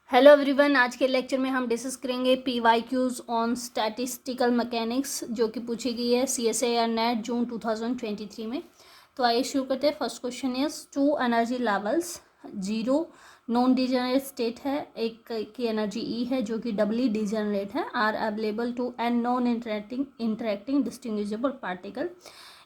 Hello everyone, आज के lecture में हम डिस्कस करेंगे PYQs ऑन स्टैटिस्टिकल मैकेनिक्स जो कि पूछी गई है CSIR नेट जून 2023 में। तो आइए शुरू करते हैं। First question is two energy levels, zero non degenerate state है, एक की एनर्जी E है जो कि डबली डिजेनरेट है, are available to an non interacting distinguishable particle.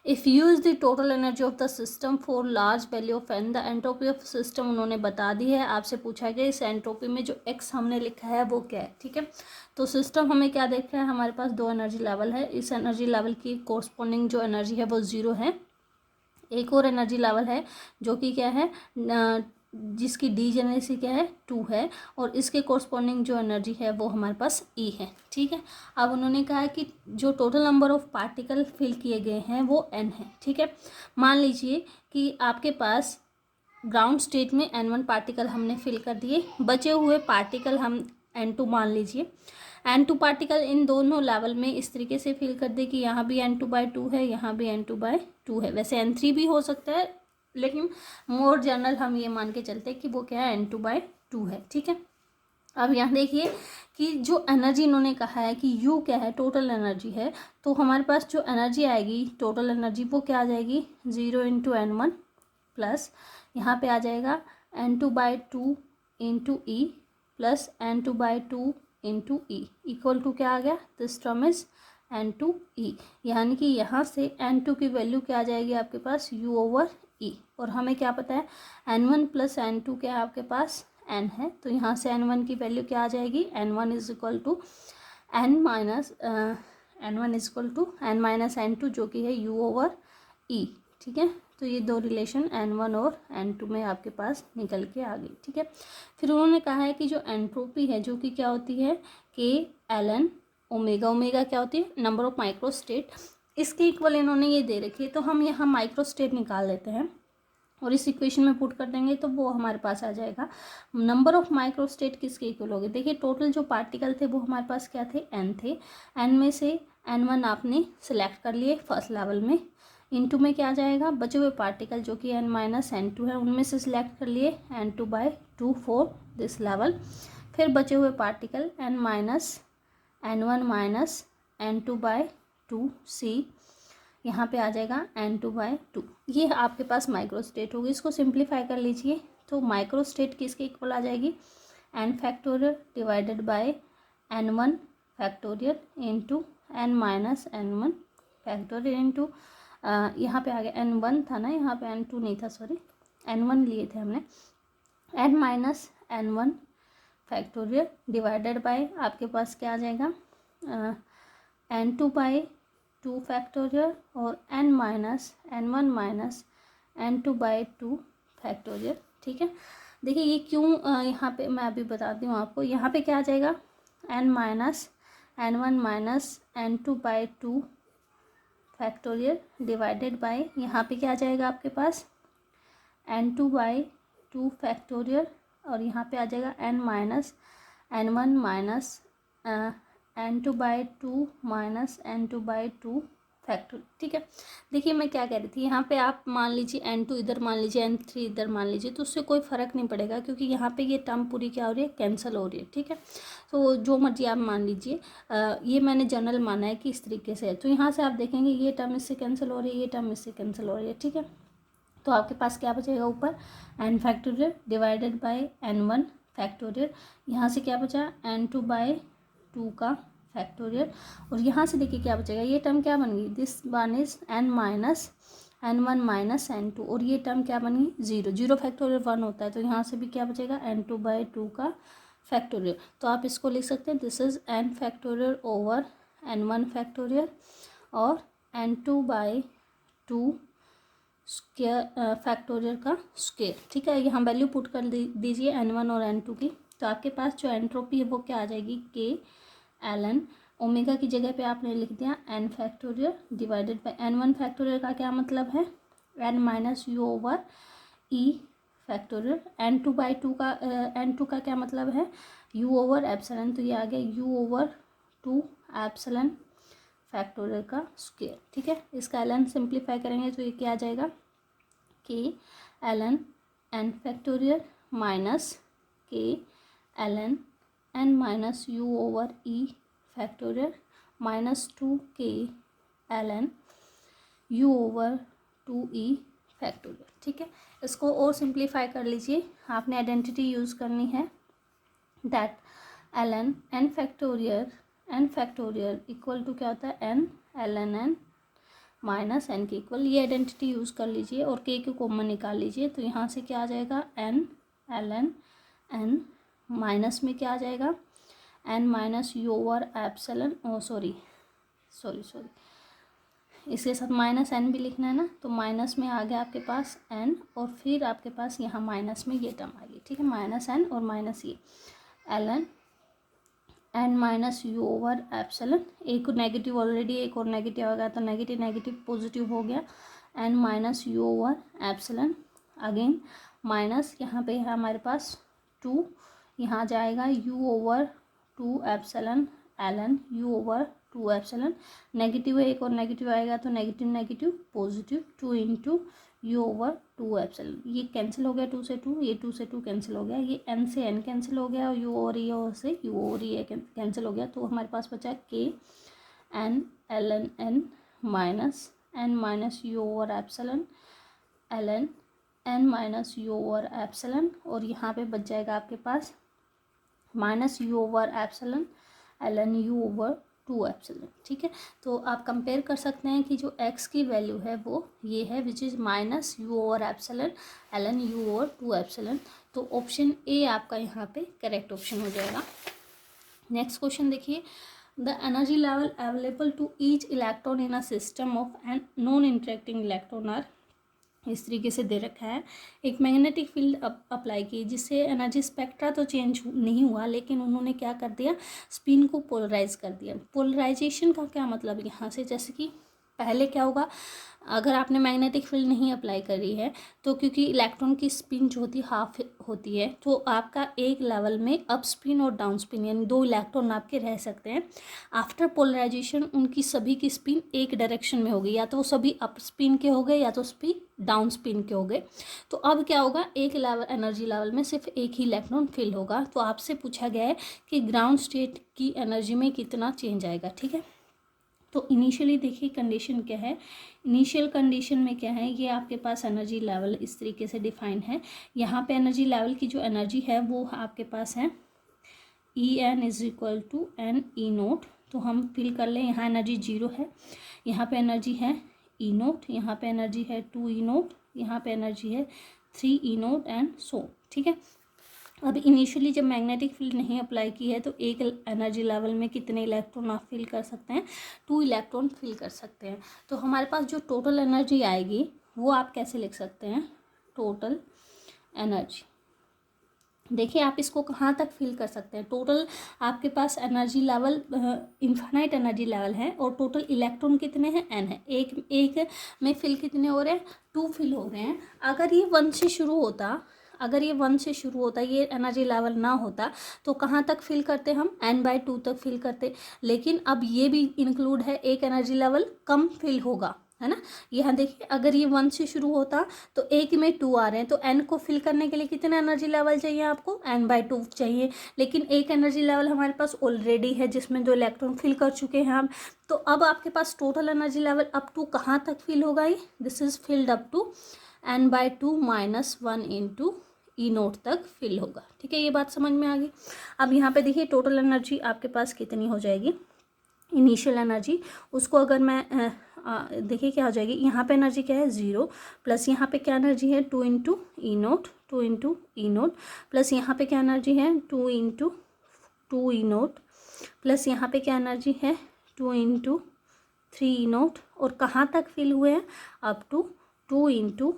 If use the total energy of the system for large value of N, the entropy of system उन्होंने बता दी है। आपसे पूछा गया इस एंट्रोपी में जो एक्स हमने लिखा है वो क्या है। ठीक है, तो सिस्टम हमें क्या देख रहा है, हमारे पास दो एनर्जी लेवल है। इस एनर्जी लेवल की कोरस्पॉन्डिंग जो एनर्जी है वो ज़ीरो है। एक और एनर्जी लेवल है जो कि क्या है, जिसकी डीजेनरेसी क्या है, 2 है, और इसके कोरस्पॉन्डिंग जो एनर्जी है वो हमारे पास E है। ठीक है, अब उन्होंने कहा है कि जो total number of particle fill किए गए हैं वो N है। ठीक है, मान लीजिए कि आपके पास ग्राउंड स्टेट में N1 पार्टिकल हमने फिल कर दिए, बचे हुए पार्टिकल हम N2 मान लीजिए। N2 पार्टिकल इन दोनों लेवल में इस तरीके से फिल कर दे कि यहाँ भी N2/2 है, यहाँ भी N2/2 है। वैसे N3 भी हो सकता है, लेकिन मोर जनरल हम ये मान के चलते हैं कि वो क्या है, N2/2 है। ठीक है, अब यहाँ देखिए कि जो एनर्जी इन्होंने कहा है कि U क्या है, टोटल एनर्जी है, तो हमारे पास जो एनर्जी आएगी टोटल एनर्जी वो क्या आ जाएगी, 0 × N1 प्लस यहाँ पे आ जाएगा N2/2 × E plus N2/2 × E equal to क्या आ गया, दिस टर्म इज N2E। यानी कि यहाँ से N2 की वैल्यू क्या आ जाएगी आपके पास, U/E। और हमें क्या पता है, N1 + N2 क्या है आपके पास, N है, तो यहाँ से N1 की वैल्यू क्या आ जाएगी, N1 = N-1 जो कि है U/E। ठीक है, तो ये दो रिलेशन N1 और N2 में आपके पास निकल के आ गई। ठीक है, फिर उन्होंने कहा है कि जो एंट्रोपी है जो कि क्या होती है, K Ln ओमेगा क्या होती है, नंबर ऑफ माइक्रोस्टेट, इसके इक्वल इन्होंने ये दे रखी है। तो हम यहाँ माइक्रोस्टेट निकाल लेते हैं और इस इक्वेशन में पुट कर देंगे तो वो हमारे पास आ जाएगा। नंबर ऑफ माइक्रोस्टेट किसके इक्वल होगी, देखिए टोटल जो पार्टिकल थे वो हमारे पास क्या थे, N थे। N में से N1 आपने सेलेक्ट कर लिए फर्स्ट लेवल में, इनटू में क्या आ जाएगा, बचे हुए पार्टिकल जो कि N-N2 है उनमें से सिलेक्ट कर लिए N2/2 फॉर दिस लेवल। फिर बचे हुए पार्टिकल N-N1 - N2/2 C, यहाँ पे आ जाएगा N2/2। ये आपके पास माइक्रोस्टेट होगी। इसको सिंप्लीफाई कर लीजिए तो माइक्रोस्टेट किसके इक्वल आ जाएगी, N factorial / N1 factorial into N-N1 factorial into यहाँ पे आ गया N1 था ना, यहाँ पे N2 नहीं था, सॉरी N1 लिए थे हमने, N-N1 फैक्टोरियल डिवाइडेड बाय आपके पास क्या आ जाएगा, N2/2 फैक्टोरियल और N-N1 - N2/2 फैक्टोरियल। ठीक है, देखिए ये क्यों यहाँ पे मैं अभी बताती हूँ आपको। यहाँ पे क्या आ जाएगा, N-N1 - N2/2 factorial divided by यहाँ पे क्या आ जाएगा आपके पास N2/2 फैक्टोरियल, और यहाँ पे आ जाएगा N-N1 - N2/2 - N2/2 फैक्टोरियल। ठीक है, देखिए मैं क्या कह रही थी, यहाँ पे आप मान लीजिए N2 इधर मान लीजिए, N3 इधर मान लीजिए, तो उससे कोई फ़र्क नहीं पड़ेगा क्योंकि यहाँ पे ये टर्म पूरी क्या हो रही है, कैंसिल हो रही है। ठीक है, तो जो मर्जी आप मान लीजिए, ये मैंने जनरल माना है कि इस तरीके से है। तो यहाँ से आप देखेंगे ये टर्म इससे कैंसिल हो रही है, ये टर्म इससे कैंसिल हो रही है। ठीक है, तो आपके पास क्या बचेगा ऊपर, N factorial divided by N1 factorial, यहाँ से क्या बचा N2/2 का फैक्टोरियल, और यहाँ से देखिए क्या बचेगा, ये टर्म क्या बन गई, this one is N-N1 - N2, और ये टर्म क्या बन गई, 0 फैक्टोरियल 1 होता है, तो यहाँ से भी क्या बचेगा N2/2 का फैक्टोरियल। तो आप इसको लिख सकते हैं, this is N factorial over N1 factorial और N2/2 स्क्वायर फैक्टोरियल का स्क्वायर। ठीक है, यहाँ वैल्यू पुट कर दीजिए N1 और N2 की, तो आपके पास जो एंट्रोपी है वो क्या आ जाएगी, K Ln ओमेगा की जगह पे आपने लिख दिया N factorial divided by N1 factorial का क्या मतलब है, N - U/E फैक्टोरियल, N2/2 का N2 का क्या मतलब है, U/एप्सिलॉन, तो ये आ गया U/2 एप्सिलॉन फैक्टोरियल का स्क्वायर। ठीक है, इसका Ln सिंप्लीफाई करेंगे तो ये क्या आ जाएगा, K Ln N factorial minus K ln n minus u over e factorial minus 2k ln u over 2e factorial. ठीक है, इसको और सिंप्लीफाई कर लीजिए, आपने आइडेंटिटी यूज़ करनी है that ln n factorial equal to क्या होता है n ln n minus n के इक्वल। ये आइडेंटिटी यूज़ कर लीजिए और k को कॉमन निकाल लीजिए, तो यहाँ से क्या आ जाएगा n ln n माइनस में क्या आ जाएगा n minus u over epsilon, sorry इसके साथ माइनस n भी लिखना है ना, तो माइनस में आ गया आपके पास n और फिर आपके पास यहाँ माइनस में ये टर्म आ गई। ठीक है, माइनस n और माइनस ये ln n minus you over epsilon, एक नेगेटिव ऑलरेडी एक और नेगेटिव आ गया तो नेगेटिव नेगेटिव पॉजिटिव हो गया, n minus you over epsilon again minus यहाँ पे है हमारे पास 2, यहाँ जाएगा u over 2 epsilon ln u over 2 epsilon, negative है एक और नेगेटिव आएगा तो negative negative positive 2 into you over 2 epsilon. ये कैंसिल हो गया 2 से 2, ये 2 से 2 कैंसिल हो गया, ये n से n कैंसिल हो गया और u ओवर ये से u ओवर ये कैंसिल हो गया, तो हमारे पास बचा k n ln n minus u over epsilon ln n minus u over epsilon, और यहाँ पे बच जाएगा आपके पास minus u over epsilon ln u over 2 epsilon. ठीक है, तो आप कंपेयर कर सकते हैं कि जो x की वैल्यू है वो ये है which is minus u over epsilon ln u over 2 epsilon, तो ऑप्शन ए आपका यहाँ पे करेक्ट ऑप्शन हो जाएगा। नेक्स्ट क्वेश्चन देखिए, the energy level available to each electron in a system of N non interacting electron are, इस तरीके से दे रखा है। एक मैग्नेटिक फील्ड अप्लाई की जिससे एनर्जी स्पेक्ट्रा तो चेंज नहीं हुआ, लेकिन उन्होंने क्या कर दिया, स्पिन को पोलराइज कर दिया। पोलराइजेशन का क्या मतलब यहाँ से, जैसे कि पहले क्या होगा, अगर आपने मैग्नेटिक फील्ड नहीं अप्लाई करी है तो क्योंकि इलेक्ट्रॉन की स्पिन जो होती है हाफ होती है, तो आपका एक लेवल में अप स्पिन और डाउन स्पिन यानी 2 इलेक्ट्रॉन आपके रह सकते हैं। आफ्टर पोलराइजेशन उनकी सभी की स्पिन एक डायरेक्शन में होगी, या तो वो सभी अप स्पिन के हो गए या तो स्पिन डाउन स्पिन के हो गए। तो अब क्या होगा, एक लेवल एनर्जी लेवल में सिर्फ एक ही इलेक्ट्रॉन फिल होगा। तो आपसे पूछा गया है कि ग्राउंड स्टेट की एनर्जी में कितना चेंज आएगा। ठीक है, तो इनिशियली देखिए कंडीशन क्या है, इनिशियल कंडीशन में क्या है, ये आपके पास एनर्जी लेवल इस तरीके से डिफाइन है। यहाँ पे एनर्जी लेवल की जो एनर्जी है वो आपके पास है En is equal to N E nought. तो हम फिल कर लें, यहाँ एनर्जी 0 है, यहाँ पे एनर्जी है ई नोट, यहाँ पे एनर्जी है 2 ई नोट, यहाँ पे एनर्जी है 3 ई नोट एंड सो। ठीक है, अब इनिशियली जब मैग्नेटिक फील्ड नहीं अप्लाई की है तो एक एनर्जी लेवल में कितने इलेक्ट्रॉन आप फिल कर सकते हैं, 2 इलेक्ट्रॉन फिल कर सकते हैं। तो हमारे पास जो टोटल एनर्जी आएगी वो आप कैसे लिख सकते हैं, टोटल एनर्जी। देखिए आप इसको कहाँ तक फिल कर सकते हैं, टोटल आपके पास energy level infinite energy level है और टोटल इलेक्ट्रॉन कितने हैं, n है। एक में फिल कितने हो रहे हैं, 2 फिल हो रहे हैं। अगर ये 1 से शुरू होता, ये एनर्जी लेवल ना होता तो कहाँ तक फिल करते हम, n/2 तक फिल करते। लेकिन अब ये भी इंक्लूड है, एक एनर्जी लेवल कम फिल होगा, है ना। यहाँ देखिए अगर ये 1 से शुरू होता तो एक में 2 आ रहे हैं, तो n को फिल करने के लिए कितने एनर्जी लेवल चाहिए आपको, n/2 चाहिए। लेकिन एक एनर्जी लेवल हमारे पास ऑलरेडी है जिसमें 2 इलेक्ट्रॉन फिल कर चुके हैं हम। तो अब आपके पास total energy level up to कहाँ तक फिल होगा, ये this is filled up to n/2 minus 1 into E naught तक फिल होगा। ठीक है, ये बात समझ में आ गई। अब यहाँ पे देखिए टोटल एनर्जी आपके पास कितनी हो जाएगी, इनिशियल एनर्जी, उसको अगर मैं देखिए क्या हो जाएगी, यहाँ पे एनर्जी क्या है 0, प्लस यहाँ पे क्या एनर्जी है 2 इंटू ई नोट, प्लस यहाँ पे क्या एनर्जी है 2 इंटू 2 ई नोट, प्लस यहाँ पे क्या एनर्जी है 2 इंटू 3 ई नोट, और कहाँ तक फिल हुए हैं, up to 2 into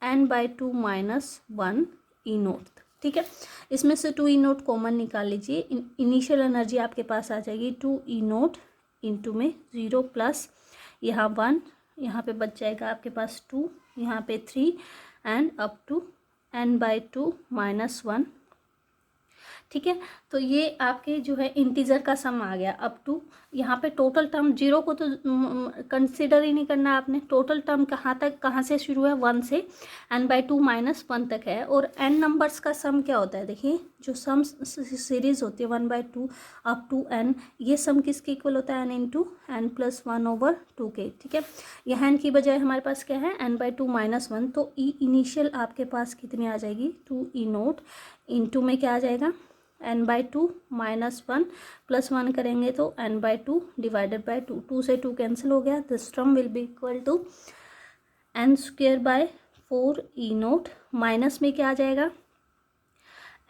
n/2 minus 1 E nought. ठीक है, इसमें से 2 ई नोट कॉमन निकाल लीजिए, इनिशियल एनर्जी आपके पास आ जाएगी 2 ई नोट इंटू में 0 प्लस यहाँ 1, यहाँ पे बच जाएगा आपके पास 2, यहाँ पे 3 and up to n/2 minus 1। ठीक है। तो ये आपके जो है इंटीजर का सम आ गया अप टू, यहाँ पे टोटल टर्म जीरो को तो कंसिडर ही नहीं करना आपने। टोटल टर्म कहाँ से शुरू है, 1 से n/2 - 1 तक है। और n नंबर्स का सम क्या होता है, देखिए जो सम सीरीज होती है 1/2 अप टू n, ये सम किसके इक्वल होता है, n × n+1/2 के। ठीक है, यहाँ n की बजाय हमारे पास क्या है, n/2 - 1, तो ई इनिशियल आपके पास कितनी आ जाएगी, 2E0 इंटू में क्या आ जाएगा, n/2 - 1 + 1 करेंगे तो n/2 / 2, 2 से 2 कैंसिल हो गया। This term will be equal to n² / 4E0 minus में क्या आ जाएगा,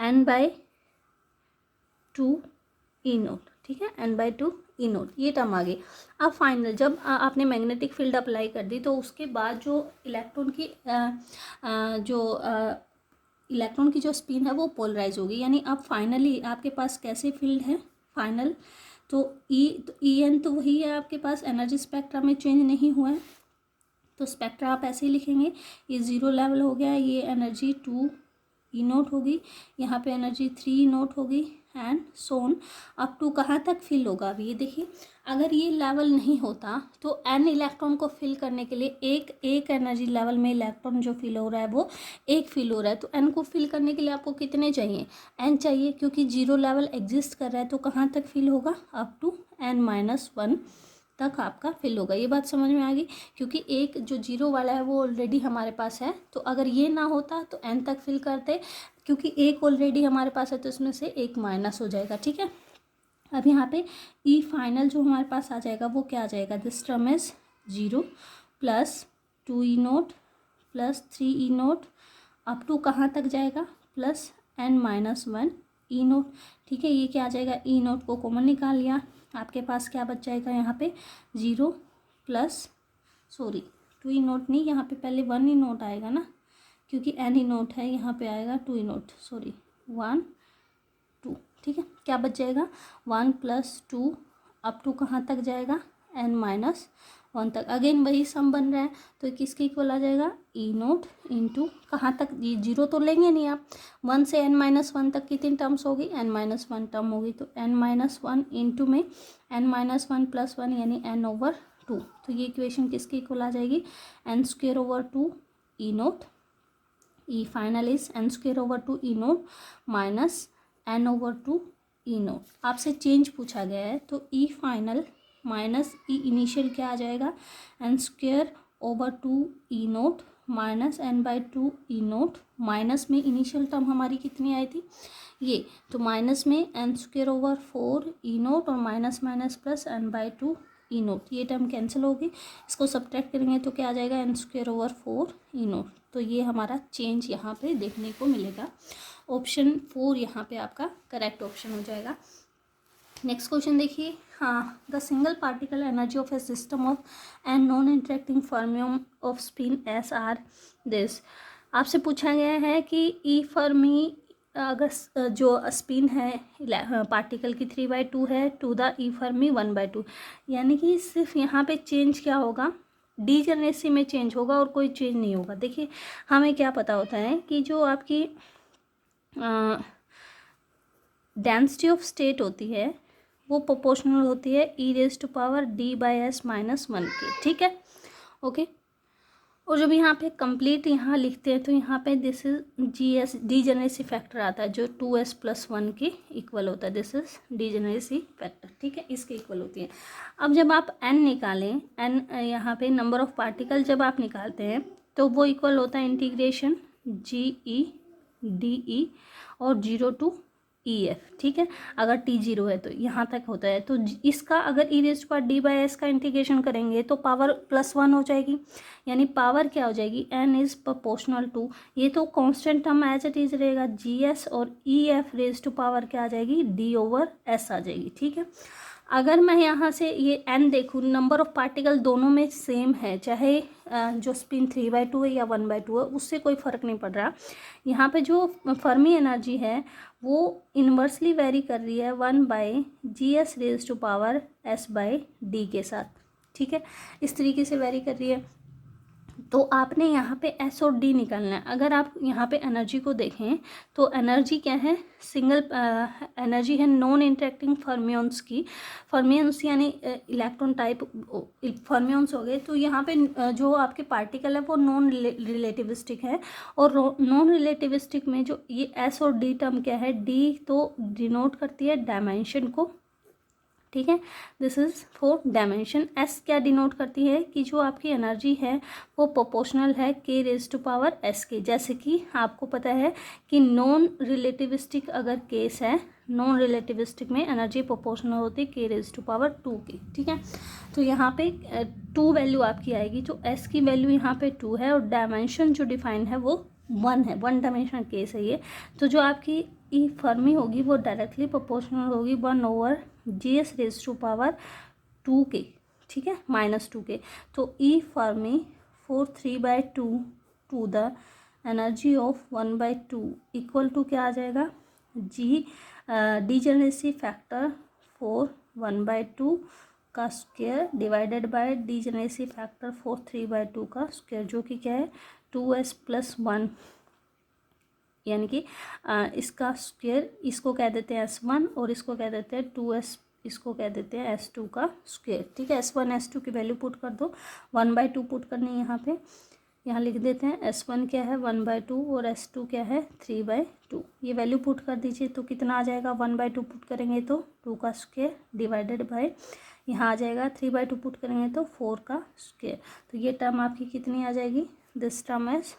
n/2E0। ठीक है, n/2E0 ये टर्म आ गई। अब फाइनल जब आपने मैग्नेटिक फील्ड अप्लाई कर दी तो उसके बाद जो इलेक्ट्रॉन की जो स्पिन है वो पोलराइज होगी। यानी अब फाइनली आपके पास कैसे फील्ड है फाइनल, तो En तो वही है आपके पास, एनर्जी स्पेक्ट्रा में चेंज नहीं हुआ है, तो स्पेक्ट्रा आप ऐसे ही लिखेंगे, ये 0 लेवल हो गया, ये एनर्जी 2E0 होगी, यहाँ पे एनर्जी 3E0 होगी एंड सोन अप टू कहाँ तक फिल होगा। अब ये देखिए, अगर ये लेवल नहीं होता तो n इलेक्ट्रॉन को फिल करने के लिए एक एनर्जी लेवल में इलेक्ट्रॉन जो फिल हो रहा है वो एक फिल हो रहा है, तो n को फिल करने के लिए आपको कितने चाहिए, n चाहिए, क्योंकि 0 लेवल एग्जिस्ट कर रहा है, तो कहाँ तक फिल होगा, अप टू n-1 तक आपका फिल होगा। ये बात समझ में आ गई, क्योंकि एक जो 0 वाला है वो ऑलरेडी हमारे पास है, तो अगर ये ना होता तो n तक फिल करते, क्योंकि एक ऑलरेडी हमारे पास है तो इसमें से एक माइनस हो जाएगा। ठीक है, अब यहाँ पे ई फाइनल जो हमारे पास आ जाएगा वो क्या आ जाएगा, this term is 0 + 2E0 + 3E0 up to कहाँ तक जाएगा, +n-1E0। ठीक है, ये क्या आ जाएगा, E0 को कॉमन निकाल लिया, आपके पास क्या बच जाएगा यहाँ पे 0 + 2E0 नहीं, यहाँ पे पहले 1E0 आएगा ना, क्योंकि n E0 है, यहाँ पे आएगा 2E0 1 2। ठीक है, क्या बच जाएगा 1 + 2 अप टू कहाँ तक जाएगा, n-1 तक। अगेन वही सम बन रहा है, तो किसके इक्वल आ जाएगा, E0 इंटू कहाँ तक, ये 0 तो लेंगे नहीं आप, 1 से n-1 तक कितनी टर्म्स होगी, n-1 टर्म होगी, तो n-1 इंटू में n-1 + 1 यानी n/2। तो ये इक्वेशन किसके इक्वल आ जाएगी, n² / 2E0। E final is n² / 2E0 minus n/2E0। आपसे चेंज पूछा गया है, तो ई फाइनल माइनस ई इनिशियल क्या आ जाएगा, n² / 2E0 minus n/2E0। Minus में इनिशियल टर्म हमारी कितनी आई थी, ये, तो माइनस में n² / 4E0 और माइनस माइनस प्लस n/2E0, ये टर्म कैंसिल होगी, इसको सब्ट्रैक्ट करेंगे तो क्या आ जाएगा, n² / 4E0। तो ये हमारा चेंज यहाँ पे देखने को मिलेगा। ऑप्शन 4 यहाँ पे आपका करेक्ट ऑप्शन हो जाएगा। नेक्स्ट क्वेश्चन देखिए, हाँ, the single particle energy of a system of N non interacting fermion of spin S are this. आपसे पूछा गया है कि ई फर्मी अगर जो स्पिन है पार्टिकल की 3/2 है, टू द ई फर्मी 1/2, यानी कि सिर्फ यहाँ पे चेंज क्या होगा, डीजेनरेसी में चेंज होगा और कोई चेंज नहीं होगा। देखिए हमें क्या पता होता है कि जो आपकी डेंसिटी ऑफ स्टेट होती है वो प्रोपोर्शनल होती है e⁻d/s - 1 के। ठीक है, ओके। और जब यहाँ पे कंप्लीट यहाँ लिखते हैं तो यहाँ पे this is GS degeneracy factor आता है जो 2s + 1 के इक्वल होता है, दिस इज डीजेनरेसी फैक्टर। ठीक है, इसके इक्वल होती है। अब जब आप n निकालें, n यहाँ पे नंबर ऑफ पार्टिकल जब आप निकालते हैं तो वो इक्वल होता है इंटीग्रेशन GE/DE और 0 to EF। ठीक है, अगर t 0 है तो यहाँ तक होता है, तो इसका अगर e⁻d/s का इंटीग्रेशन करेंगे तो पावर +1 हो जाएगी, यानी पावर क्या हो जाएगी, n इज प्रोपोर्शनल टू, ये तो constant term as it is रहेगा GS, और EF रेज टू पावर क्या आ जाएगी, d/s आ जाएगी। ठीक है, अगर मैं यहाँ से ये n देखूँ, नंबर ऑफ पार्टिकल दोनों में सेम है, चाहे जो स्पिन 3/2 है या 1/2 है, उससे कोई फ़र्क नहीं पड़ रहा। यहाँ पे जो फर्मी एनर्जी है वो इन्वर्सली वेरी कर रही है 1/GS raise to power S/D के साथ। ठीक है, इस तरीके से वेरी कर रही है। तो आपने यहाँ पे एस और डी निकालना है। अगर आप यहाँ पे एनर्जी को देखें तो एनर्जी क्या है, सिंगल एनर्जी है नॉन इंटरेक्टिंग फर्मियंस की। फर्मियंस यानी इलेक्ट्रॉन टाइप फर्मियंस हो गए। तो यहाँ पे जो आपके पार्टिकल है वो नॉन रिलेटिविस्टिक है, और नॉन रिलेटिविस्टिक में जो ये एस और डी टर्म क्या है, डी तो डिनोट करती है डायमेंशन को, ठीक है, this is for dimension. S क्या डिनोट करती है कि जो आपकी एनर्जी है वो प्रोपोर्शनल है के रेज टू पावर एस के। जैसे कि आपको पता है कि नॉन रिलेटिविस्टिक अगर केस है, नॉन रिलेटिविस्टिक में एनर्जी प्रोपोर्शनल होती है के रेज टू पावर 2 की, ठीक है। तो यहाँ पे 2 वैल्यू आपकी आएगी, तो एस की वैल्यू यहाँ पे 2 है, और डायमेंशन जो डिफाइन है वो 1 है, 1 डायमेंशनल केस है ये। तो जो आपकी ई फर्मी होगी वो डायरेक्टली प्रोपोर्शनल होगी 1/GS⁻² के, ठीक है, -2 के। तो E Fermi for 3/2 to the energy of 1/2 equal to क्या आ जाएगा, जी डीजेनरेसी फैक्टर फॉर 1/2 का square divided by degeneracy factor for 3/2 का स्क्वायर, जो कि क्या है 2s+1, यानी कि इसका स्क्वायर, इसको कह देते हैं S1 और इसको कह देते हैं 2s, इसको कह देते हैं S2 का स्क्वायर, ठीक है। S1 S2 की वैल्यू पुट कर दो, 1/2 पुट करनी है यहाँ पे, यहाँ लिख देते हैं S1 क्या है 1/2 और S2 क्या है 3/2। ये वैल्यू पुट कर दीजिए तो कितना आ जाएगा, 1/2 पुट करेंगे तो 2 का स्क्वायर डिवाइडेड बाय, यहाँ आ जाएगा 3/2 पुट करेंगे तो 4 का स्क्वायर। तो ये टर्म आपकी कितनी आ जाएगी, दिस टर्म इज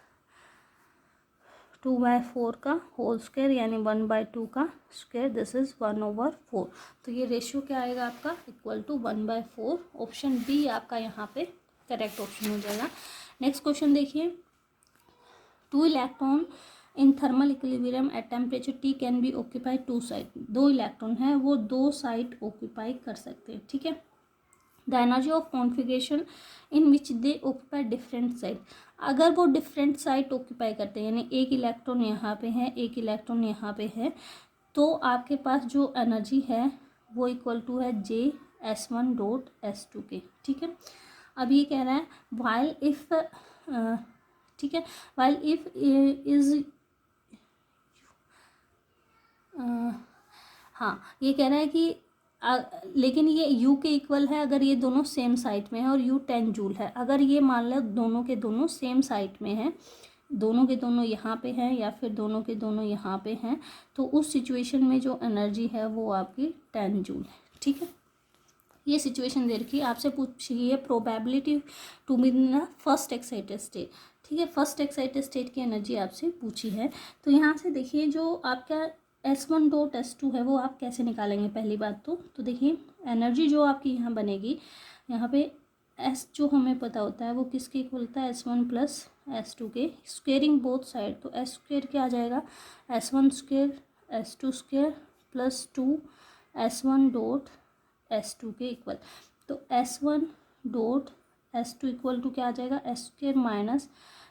2/4 का होल स्क्वायर, यानी 1/2 का स्क्वायर, दिस इज 1/4। तो ये रेशियो क्या आएगा आपका, इक्वल टू 1/4। ऑप्शन बी आपका यहाँ पे करेक्ट ऑप्शन हो जाएगा। नेक्स्ट क्वेश्चन देखिए, 2 electron in thermal equilibrium at temperature T can be occupy 2 side. 2 electron है वो 2 साइड ऑक्यूपाई कर सकते हैं, ठीक है। The energy of configuration in which they occupy different side. अगर वो डिफरेंट साइड ऑक्यूपाई करते हैं, यानी एक इलेक्ट्रॉन यहाँ पे है, एक इलेक्ट्रॉन यहाँ पे है, तो आपके पास जो एनर्जी है वो इक्वल टू है JS1.S2 के, ठीक है। अब ये कह रहा है वाइल इफ, ठीक है, वाइल इफ इज, हाँ ये कह रहा है कि लेकिन ये U के इक्वल है अगर ये दोनों सेम साइड में है, और U 10 जूल है। अगर ये मान लो दोनों के दोनों सेम साइड में है, दोनों के दोनों यहाँ पे हैं या फिर दोनों के दोनों यहाँ पे हैं, तो उस सिचुएशन में जो एनर्जी है वो आपकी 10 जूल है, ठीक है। ये सिचुएशन दे रखी है, आपसे पूछी है probability to be in first excited state, ठीक है। फर्स्ट एक्साइटेड स्टेट की एनर्जी आपसे पूछी है। तो यहाँ से देखिए जो आपका S1.S2 है वो आप कैसे निकालेंगे, पहली बात तो देखिए एनर्जी जो आपकी यहाँ बनेगी, यहाँ पे S जो हमें पता होता है वो किसके इक्वल होता है, S1+S2 के, स्क्वेयरिंग बोथ साइड, तो S स्क्वेयर क्या आ जाएगा, S1² S2² +2 S1.S2 के इक्वल। तो S1.S2 इक्वल टू क्या आ जाएगा, S²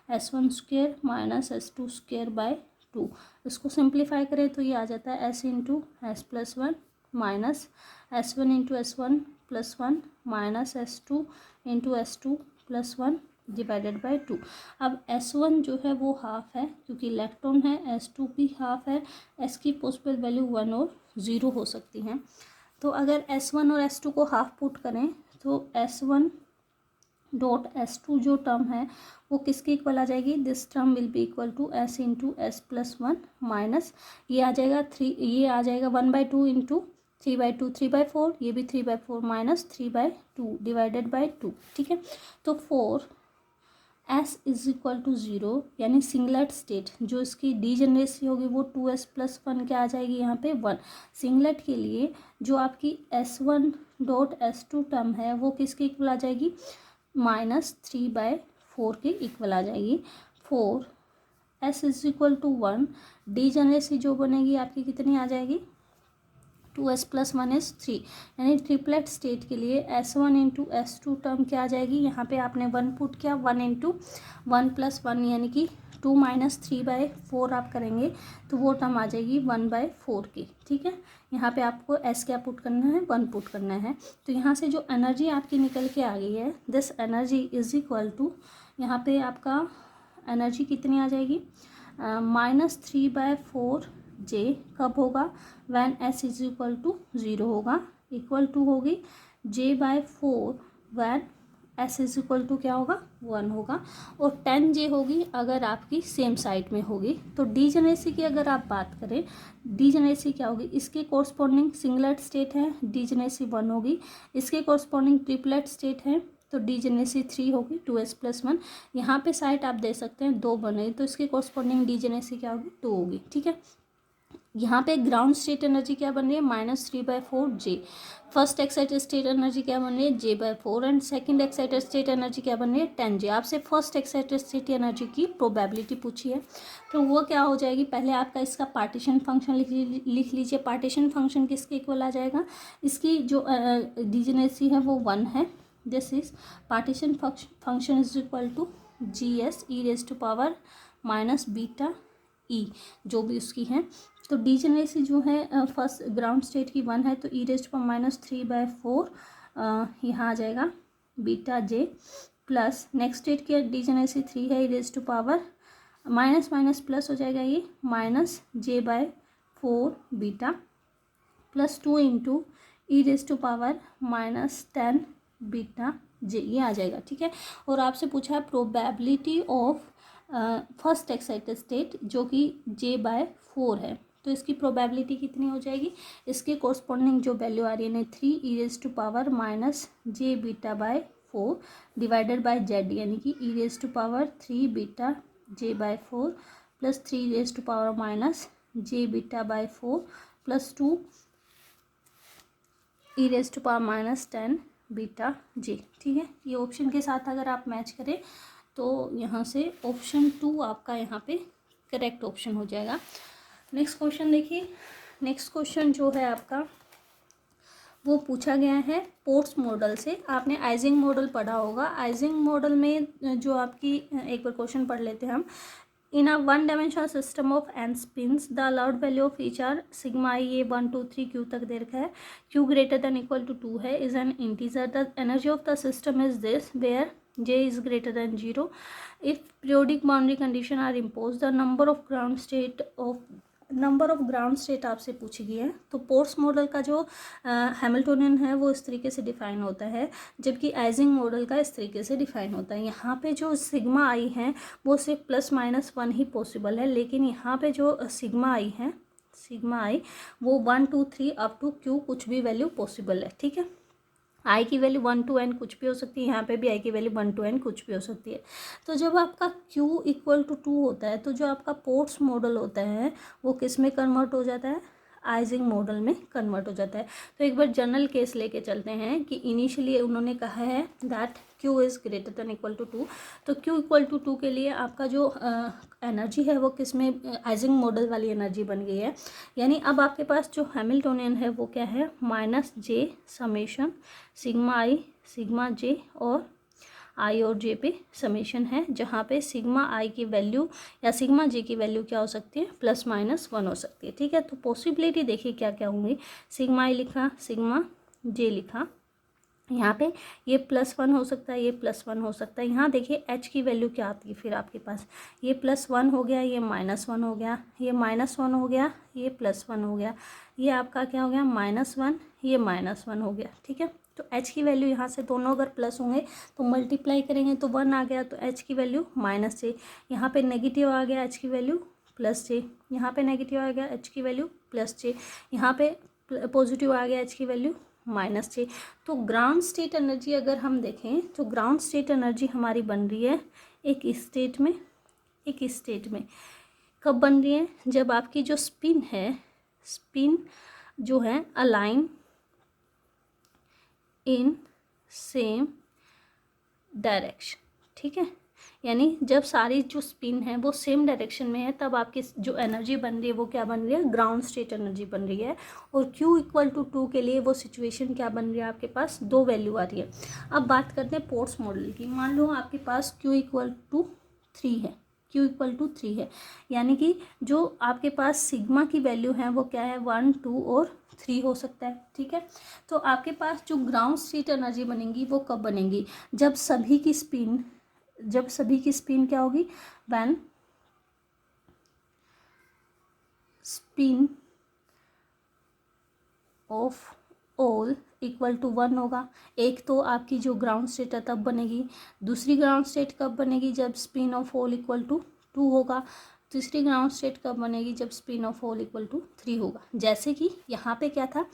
-S1² -S2² 2। इसको सिंप्लीफाई करें तो ये आ जाता है S×S+1 -S1×S1+1 -S2×S2+1 divided by 2। अब S1 जो है वो हाफ है क्योंकि इलेक्ट्रॉन है, S2 भी हाफ है, S की पॉसिबल वैल्यू 1 और 0 हो सकती हैं। तो अगर S1 और S2 को हाफ पुट करें तो S1.S2 जो टर्म है वो किसके इक्वल आ जाएगी, this term will be equal to S×S+1 minus ये आ जाएगा 3, ये आ जाएगा 1/2 इंटू 3/2, 3/4, ये भी 3/4 माइनस 3/2 डिवाइडेड बाय 2, ठीक है। तो 4S इज इक्वल टू 0, यानी सिंगलेट स्टेट जो इसकी डीजेनरेसी होगी वो 2s+1 क्या आ जाएगी यहाँ पे 1। सिंगलेट के लिए जो आपकी S1.S2 टर्म है वो किसके इक्वल आ जाएगी, -3/4 के इक्वल आ जाएगी। 4S is equal to 1, degeneracy जो बनेगी आपकी कितनी आ जाएगी, 2s+1 इज 3, यानी ट्रिपलेट स्टेट के लिए S1×S2 टर्म क्या आ जाएगी, यहाँ पे आपने 1 पुट किया, 1×1+1 यानी कि 2 - 3/4 आप करेंगे तो वो टर्म आ जाएगी 1/4 की, ठीक है। यहाँ पे आपको S क्या पुट करना है, 1 पुट करना है। तो यहाँ से जो एनर्जी आपकी निकल के आ गई है, this energy is equal to यहाँ पे आपका एनर्जी कितनी आ जाएगी, -3/4J कब होगा, when S is equal to 0 होगा, इक्वल टू होगी J/4 when S is equal to क्या होगा, 1 होगा, और 10J होगी अगर आपकी सेम साइड में होगी। तो डीजेनेरेसी की अगर आप बात करें, डीजेनेरेसी क्या होगी, इसके कोरस्पॉन्डिंग सिंगलेट स्टेट है, डीजेनेरेसी 1 होगी, इसके कोरस्पॉन्डिंग ट्रिपलेट स्टेट है तो डीजेनेरेसी 3 होगी, 2s+1। यहाँ पे साइड आप दे सकते हैं 2 बने तो इसके कोरस्पॉन्डिंग डीजेनेरेसी क्या होगी, 2 होगी, ठीक है। यहाँ पे ग्राउंड स्टेट एनर्जी क्या बन रही है, -3/4J। First excited state energy क्या बन रही है, J/4, and second excited state energy क्या बन रही है, 10J। आपसे फर्स्ट एक्साइटेड स्टेट एनर्जी की प्रोबेबिलिटी पूछी है तो वो क्या हो जाएगी, पहले आपका इसका पार्टीशन फंक्शन लिख लीजिए। पार्टीशन फंक्शन किसके इक्वल आ जाएगा, इसकी जो डीजेनेरेसी है वो 1 है, this is partition function is equal to GS e⁻⁻βE जो भी उसकी है। तो डीजेनेरेसी जो है फर्स्ट ग्राउंड स्टेट की 1 है तो e⁻³ यहाँ आ जाएगा βJ, प्लस नेक्स्ट स्टेट की डीजेनेरेसी 3 है, e⁻, माइनस प्लस हो जाएगा ये -J/4 beta, plus 2 into e⁻⁻10 beta J, ये आ जाएगा, ठीक है। और आपसे पूछा है probability of first excited state जो कि J/4 है तो इसकी प्रोबेबिलिटी कितनी हो जाएगी, इसके कोरस्पॉन्डिंग जो वैल्यू आ रही है 3 e⁻⁻J β/4 डिवाइडेड बाय Z, यानी कि e⁻3 beta J/4 plus 3 e⁻J β/4 plus 2 e⁻10 beta J, ठीक है। ये ऑप्शन के साथ अगर आप मैच करें तो यहाँ से ऑप्शन 2 आपका यहाँ पे करेक्ट ऑप्शन हो जाएगा। नेक्स्ट क्वेश्चन देखिए, नेक्स्ट क्वेश्चन जो है आपका वो पूछा गया है पोर्ट्स मॉडल से। आपने आइजिंग मॉडल पढ़ा होगा, आइजिंग मॉडल में जो आपकी एक बार क्वेश्चन पढ़ लेते हैं हम। In a one-dimensional system of n spins, the allowed value of each are sigma I, ये 1 2 3 q तक दे रखा है, q greater than equal to 2 है, is an integer. The energy of the system is this, where j is greater than 0. If periodic boundary condition are imposed, the number of ground state आपसे पूछी गई है। तो ports model का जो Hamiltonian है वो इस तरीके से डिफाइन होता है, जबकि आइजिंग मॉडल का इस तरीके से डिफाइन होता है। यहाँ पे जो सिग्मा आई है वो सिर्फ +-1 ही पॉसिबल है, लेकिन यहाँ पे जो सिग्मा आई है, सिग्मा आई वो 1 2 3 अप टू q कुछ भी वैल्यू पॉसिबल है, ठीक है। आई की वैल्यू 1 to n कुछ भी हो सकती है, यहाँ पे भी आई की वैल्यू 1 to n कुछ भी हो सकती है। तो जब आपका q इक्वल टू 2 होता है तो जो आपका पोर्ट्स मॉडल होता है वो किस में कन्वर्ट हो जाता है, आइजिंग मॉडल में कन्वर्ट हो जाता है। तो एक बार जनरल केस लेके चलते हैं कि इनिशियली उन्होंने कहा है that q is greater than equal to 2, तो q इक्वल टू 2 के लिए आपका जो एनर्जी है वो किस में, आइजिंग मॉडल वाली एनर्जी बन गई है। यानी अब आपके पास जो हैमिल्टोनियन है वो क्या है, -j समेशन सिग्मा आई सिग्मा j और आई और जे पे समेशन है, जहाँ पे सिग्मा आई की वैल्यू या सिग्मा जे की वैल्यू क्या हो सकती है, +-1 हो सकती है, ठीक है। तो पॉसिबिलिटी देखिए क्या क्या होंगी, सिग्मा आई लिखा, सिग्मा जे लिखा, यहाँ पे ये +1 हो सकता है, ये +1 हो सकता है। यहाँ देखिए h की वैल्यू क्या आती है फिर आपके पास, ये +1 हो गया, ये -1 हो गया, ये -1 हो गया, ये +1 हो गया, ये आपका क्या हो गया, -1, ये -1 हो गया, ठीक है। तो h की वैल्यू यहाँ से दोनों अगर प्लस होंगे तो मल्टीप्लाई करेंगे तो 1 आ गया, तो h की वैल्यू -j, यहाँ पे नेगेटिव आ गया h की वैल्यू +j, यहाँ पे नेगेटिव आ गया h की वैल्यू +j, यहाँ पे पॉजिटिव आ गया h की वैल्यू -j। तो ग्राउंड स्टेट एनर्जी अगर हम देखें तो ग्राउंड स्टेट एनर्जी हमारी बन रही है एक स्टेट में, एक स्टेट में कब बन रही है, जब आपकी जो स्पिन है, स्पिन जो है अलाइन इन सेम डायरेक्शन, ठीक है। यानी जब सारी जो स्पिन है वो सेम डायरेक्शन में है तब आपकी जो एनर्जी बन रही है वो क्या बन रही है, ग्राउंड स्टेट एनर्जी बन रही है। और q इक्वल टू 2 के लिए वो सिचुएशन क्या बन रही है, आपके पास 2 वैल्यू आ रही है। अब बात करते हैं पोर्ट्स मॉडल की। मान लो आपके पास q इक्वल टू 3 है, q इक्वल टू 3 है, यानी कि जो आपके पास सिग्मा की वैल्यू है वो क्या है, 1 2 और 3 हो सकता है, ठीक है। तो आपके पास जो ग्राउंड स्टेट एनर्जी बनेगी वो कब बनेगी, जब सभी की स्पिन जब सभी की स्पिन क्या होगी, when spin of all equal to 1 होगा। एक तो आपकी जो ग्राउंड स्टेट है तब बनेगी, दूसरी ग्राउंड स्टेट कब बनेगी, जब spin of all equal to 2 होगा। तीसरी ग्राउंड स्टेट कब बनेगी, जब spin of all equal to 3 होगा। जैसे कि यहाँ पे क्या था,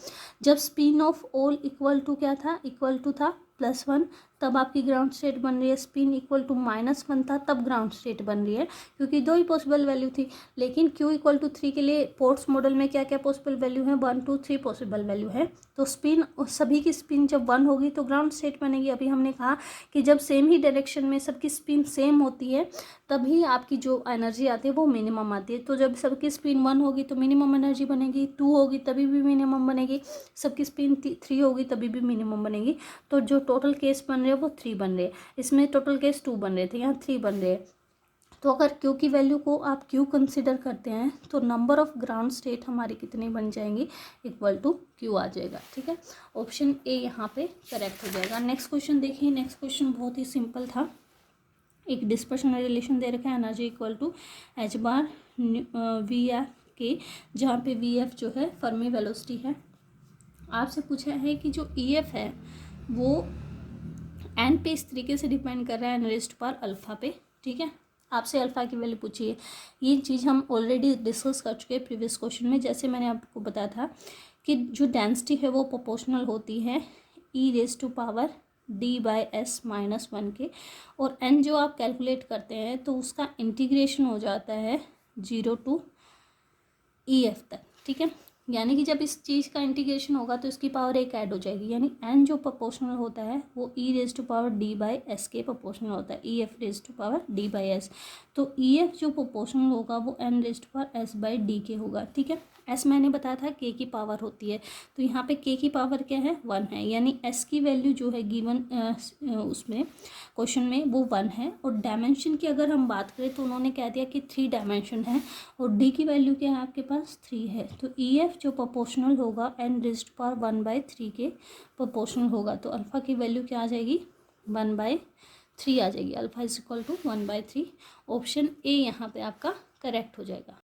जब spin of all equal to क्या था, इक्वल टू था +1, तब आपकी ग्राउंड स्टेट बन रही है। स्पिन इक्वल टू -1 था तब ग्राउंड स्टेट बन रही है, क्योंकि दो ही पॉसिबल वैल्यू थी। लेकिन Q इक्वल टू 3 के लिए पोर्ट्स मॉडल में क्या क्या पॉसिबल वैल्यू है, 1 2 3 पॉसिबल वैल्यू है। तो स्पिन, सभी की स्पिन जब 1 होगी तो ग्राउंड स्टेट बनेगी। अभी हमने कहा कि जब सेम ही डायरेक्शन में सबकी स्पिन सेम होती है तभी आपकी जो एनर्जी आती है वो मिनिमम आती है। तो जब सबकी स्पिन 1 होगी तो मिनिमम एनर्जी बनेगी, 2 होगी तभी भी मिनिमम बनेगी, सबकी स्पिन 3 होगी तभी भी मिनिमम बनेगी। तो जो टोटल केस बन रहे हैं वो 3 बन रहे हैं। इसमें टोटल केस 2 बन रहे थे, यहाँ 3 बन रहे हैं। तो अगर Q की वैल्यू को आप Q कंसिडर करते हैं तो नंबर ऑफ ग्राउंड स्टेट हमारी कितनी बन जाएंगी, इक्वल टू Q आ जाएगा। ठीक है, ऑप्शन ए यहाँ पे करेक्ट हो जाएगा। नेक्स्ट क्वेश्चन देखिए, नेक्स्ट क्वेश्चन बहुत ही सिंपल था। एक डिस्पर्शन रिलेशन दे रखा है, energy equal to h bar VF के, जहाँ पे VF जो है फर्मी वेलोसिटी है। आपसे पूछा है कि जो EF है वो n पे इस तरीके से डिपेंड कर रहा है, n⁻∞ पे। ठीक है, आपसे अल्फ़ा की वैल्यू पूछी है। ये चीज़ हम ऑलरेडी डिस्कस कर चुके हैं प्रीवियस क्वेश्चन में। जैसे मैंने आपको बताया था कि जो डेंसिटी है वो प्रोपोर्शनल होती है e⁻d/s -1 के, और n जो आप कैलकुलेट करते हैं तो उसका इंटीग्रेशन हो जाता है 0 टू EF तक। ठीक है, यानी कि जब इस चीज़ का इंटीग्रेशन होगा तो इसकी पावर 1 ऐड हो जाएगी, यानी n जो प्रोपोर्शनल होता है वो e⁻d/s के प्रोपोर्शनल होता है, EF⁻d/s। तो EF जो प्रोपोर्शनल होगा वो n⁻s/d के होगा। ठीक है, s मैंने बताया था k की पावर होती है, तो यहाँ पे k की पावर क्या है, 1 है, यानी s की वैल्यू जो है गिवन उसमें क्वेश्चन में वो 1 है। और डायमेंशन की अगर हम बात करें तो उन्होंने कह दिया कि 3 डायमेंशन है और d की वैल्यू क्या है आपके पास, 3 है। तो EF जो प्रोपोर्शनल होगा n⁻1/3 के प्रोपोर्शनल होगा। तो अल्फ़ा की वैल्यू क्या आ जाएगी, 1/3 आ जाएगी। Alpha is equal to 1/3। Option A यहाँ पे आपका करेक्ट हो जाएगा।